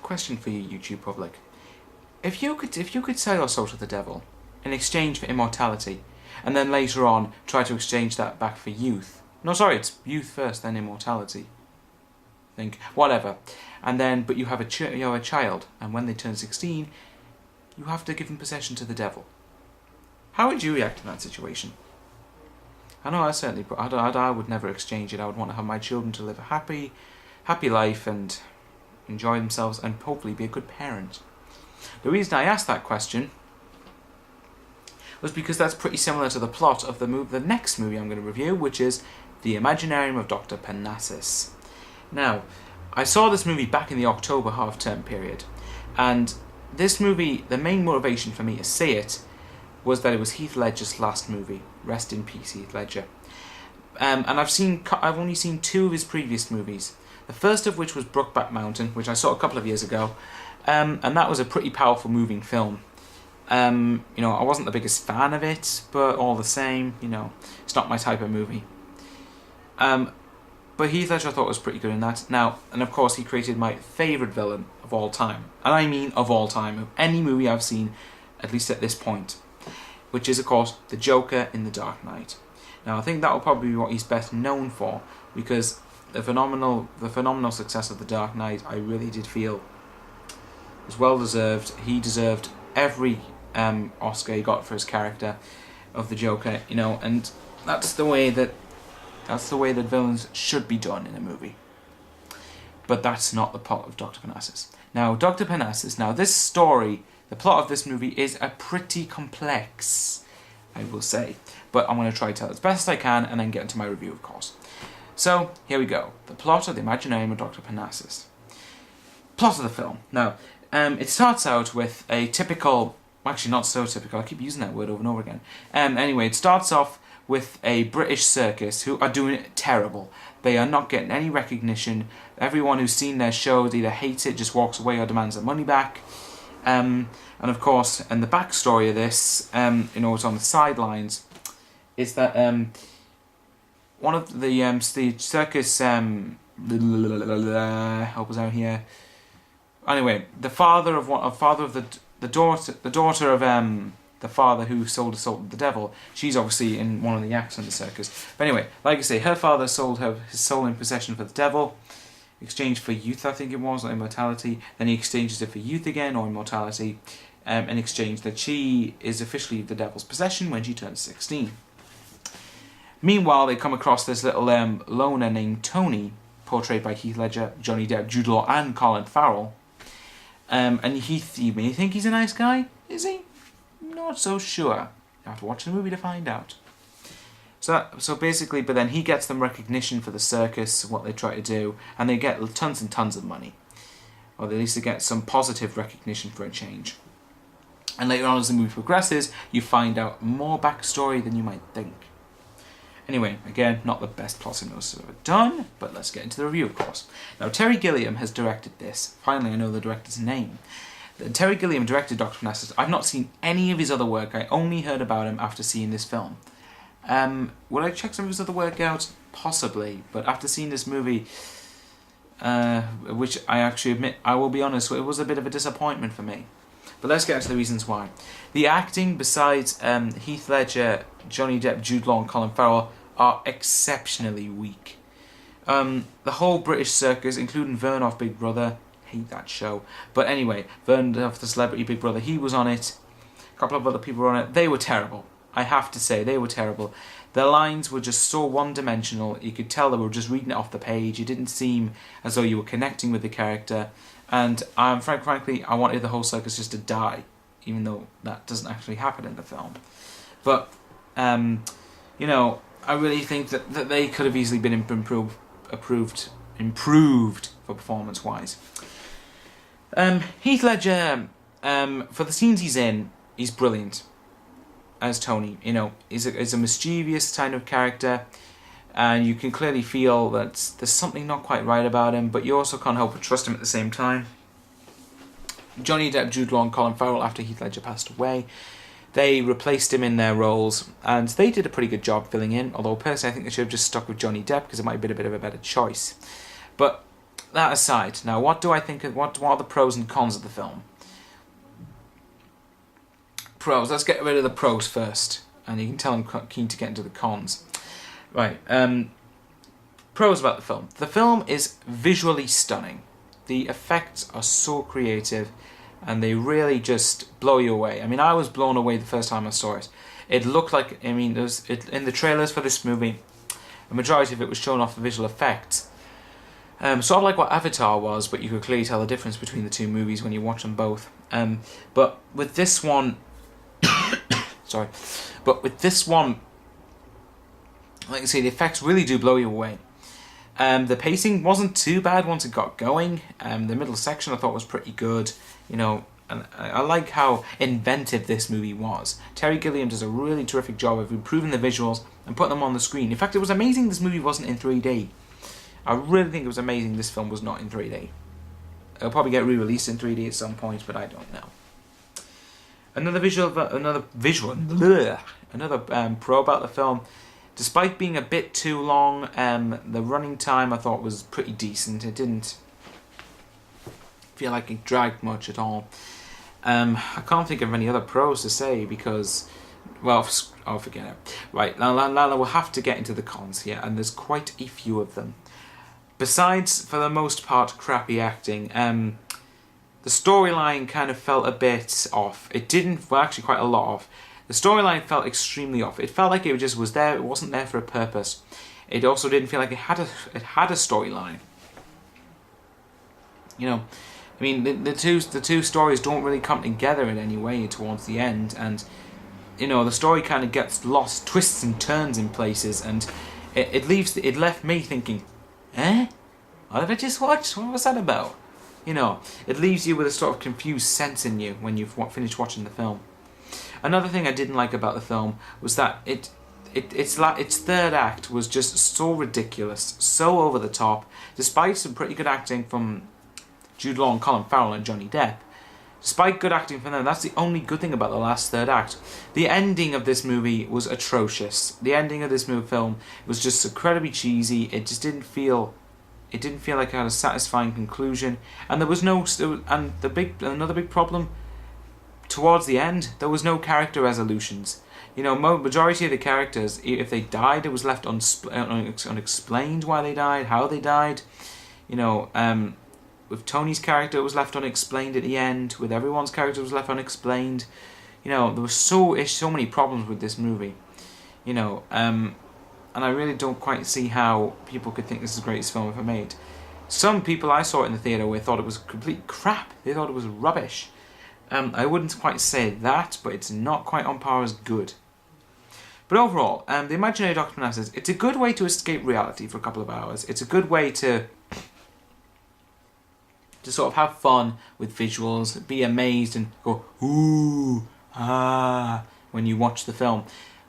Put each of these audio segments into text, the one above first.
question for you, YouTube public. If you could sell your soul to the devil in exchange for immortality, and then later on try to exchange that back for youth. No, sorry, it's youth first, then immortality. Think whatever, and then but you have a child, and when they turn 16, you have to give them possession to the devil. How would you react in that situation? I know I certainly, I would never exchange it. I would want to have my children to live a happy life and enjoy themselves and hopefully be a good parent. The reason I asked that question was because that's pretty similar to the plot of the next movie I'm going to review, which is The Imaginarium of Dr. Parnassus. Now, I saw this movie back in the October half-term period, and this movie, the main motivation for me to see it was that it was Heath Ledger's last movie. Rest in peace, Heath Ledger. And I've only seen 2 of his previous movies. The first of which was Brokeback Mountain, which I saw a couple of years ago, and that was a pretty powerful moving film. I wasn't the biggest fan of it, but all the same, it's not my type of movie. But Heath Ledger I thought was pretty good in that. Now, and of course he created my favourite villain of all time. And I mean of all time, of any movie I've seen, at least at this point. Which is, of course, the Joker in The Dark Knight. Now, I think that will probably be what he's best known for, because the phenomenal success of The Dark Knight, I really did feel was well deserved. He deserved every Oscar he got for his character of the Joker, and that's the way that villains should be done in a movie. But that's not the plot of Dr. Parnassus. Now, Dr. Parnassus. Now, this story. The plot of this movie is a pretty complex, I will say, but I'm going to try to tell it as best as I can and then get into my review, of course. So, here we go. The plot of The Imaginarium of Dr. Parnassus. Plot of the film. Now, it starts out with a typical, actually not so typical, I keep using that word over and over again. Anyway, it starts off with a British circus who are doing it terrible. They are not getting any recognition. Everyone who's seen their shows either hates it, just walks away, or demands their money back. And of course, and the backstory of this, it's on the sidelines, is that one of the circus help us out here. Anyway, the daughter of the father who sold his soul to the devil. She's obviously in one of the acts in the circus. But anyway, like I say, her father sold his soul in possession for the devil. Exchanged for youth, I think it was, or immortality. Then he exchanges it for youth again, or immortality, in exchange that she is officially the devil's possession when she turns 16. Meanwhile, they come across this little loner named Tony, portrayed by Heath Ledger, Johnny Depp, Jude Law, and Colin Farrell. And you may think he's a nice guy, is he? Not so sure. You have to watch the movie to find out. So basically, but then he gets them recognition for the circus, what they try to do, and they get tons and tons of money. Or at least they get some positive recognition for a change. And later on as the movie progresses, you find out more backstory than you might think. Anyway, again, not the best plot synopsis I've ever done, but let's get into the review, of course. Now, Terry Gilliam has directed this. Finally, I know the director's name. Terry Gilliam directed Dr. Parnassus. I've not seen any of his other work. I only heard about him after seeing this film. Would I check some of his other work out? Possibly, but after seeing this movie, which I actually admit, I will be honest, it was a bit of a disappointment for me. But let's get into the reasons why. The acting, besides Heath Ledger, Johnny Depp, Jude Law, and Colin Farrell, are exceptionally weak. The whole British circus, including Vern off Big Brother, hate that show. But anyway, Vern off the Celebrity Big Brother, he was on it. A couple of other people were on it. They were terrible. I have to say, they were terrible. Their lines were just so one-dimensional. You could tell they were just reading it off the page. It didn't seem as though you were connecting with the character. And frankly, I wanted the whole circus just to die, even though that doesn't actually happen in the film. But, I really think that they could have easily been improved for performance-wise. Heath Ledger, for the scenes he's in, he's brilliant. As Tony, is a mischievous kind of character, and you can clearly feel that there's something not quite right about him, but you also can't help but trust him at the same time. Johnny Depp, Jude Law, and Colin Farrell, after Heath Ledger passed away, they replaced him in their roles, and they did a pretty good job filling in, although personally I think they should have just stuck with Johnny Depp, because it might have been a bit of a better choice. But that aside, now what do I think of, what are the pros and cons of the film? Pros, let's get rid of the pros first, and you can tell I'm keen to get into the cons. Right, pros about the film. The film is visually stunning. The effects are so creative, and they really just blow you away. I mean, I was blown away the first time I saw it. It looked like, I mean, in the trailers for this movie, a majority of it was shown off the visual effects. Sort of like what Avatar was, but you could clearly tell the difference between the two movies when you watch them both. But with this one, sorry, but with this one, like I say, the effects really do blow you away. The pacing wasn't too bad once it got going. The middle section I thought was pretty good, you know, and I like how inventive this movie was. Terry Gilliam does a really terrific job of improving the visuals and putting them on the screen. In fact, it was amazing this movie wasn't in 3D. I really think it was amazing this film was not in 3D. It'll probably get re-released in 3D at some point, but I don't know. Another pro about the film. Despite being a bit too long, the running time I thought was pretty decent. It didn't feel like it dragged much at all. I can't think of any other pros to say because, well, I'll forget it. Right, now we'll have to get into the cons here, and there's quite a few of them. Besides, for the most part, crappy acting, the storyline kind of felt a bit off. It didn't, well, actually quite a lot off. The storyline felt extremely off. It felt like it just was there. It wasn't there for a purpose. It also didn't feel like it had a storyline. You know, I mean, the two stories don't really come together in any way towards the end, and you know, the story kind of gets lost, twists and turns in places, and it left me thinking, what did I just watch? What was that about? You know, it leaves you with a sort of confused sense in you when you've finished watching the film. Another thing I didn't like about the film was that its third act was just so ridiculous, so over the top. Despite some pretty good acting from Jude Law and Colin Farrell and Johnny Depp, despite good acting from them, that's the only good thing about the last third act. The ending of this movie was atrocious. The ending of this film was just incredibly cheesy. It just didn't feel. It didn't feel like it had a satisfying conclusion, and there was no. And another big problem. Towards the end, there was no character resolutions. You know, majority of the characters, if they died, it was left unexplained why they died, how they died. You know, with Tony's character, it was left unexplained at the end. With everyone's character, it was left unexplained. You know, there were so many problems with this movie. You know, and I really don't quite see how people could think this is the greatest film ever made. Some people I saw it in the theatre with thought it was complete crap. They thought it was rubbish. I wouldn't quite say that, but it's not quite on par as good. But overall, the Imaginary Dr. Parnassus, it's a good way to escape reality for a couple of hours. It's a good way to sort of have fun with visuals, be amazed and go, ooh, ah, when you watch the film.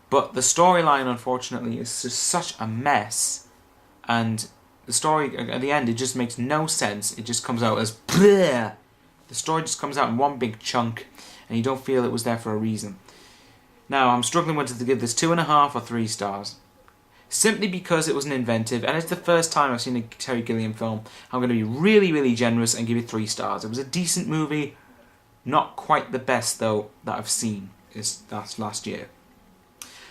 But the storyline, unfortunately, is just such a mess. And the story, at the end, it just makes no sense. It just comes out as bleh. The story just comes out in one big chunk, and you don't feel it was there for a reason. Now, I'm struggling whether to give this 2.5 or 3 stars. Simply because it wasn't inventive, and it's the first time I've seen a Terry Gilliam film, I'm going to be really, really generous and give it 3 stars. It was a decent movie, not quite the best, though, that I've seen that's last year.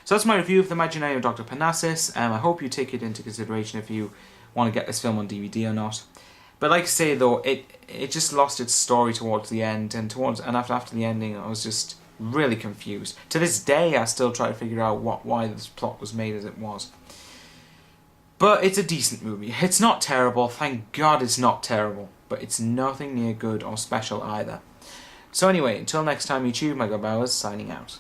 So that's my review of the Imaginarium of Dr. Parnassus. I hope you take it into consideration if you want to get this film on DVD or not. But like I say though, it just lost its story towards the end, and after the ending, I was just really confused. To this day, I still try to figure out why this plot was made as it was. But it's a decent movie. It's not terrible. Thank God it's not terrible. But it's nothing near good or special either. So anyway, until next time, YouTube, my God Bowers, signing out.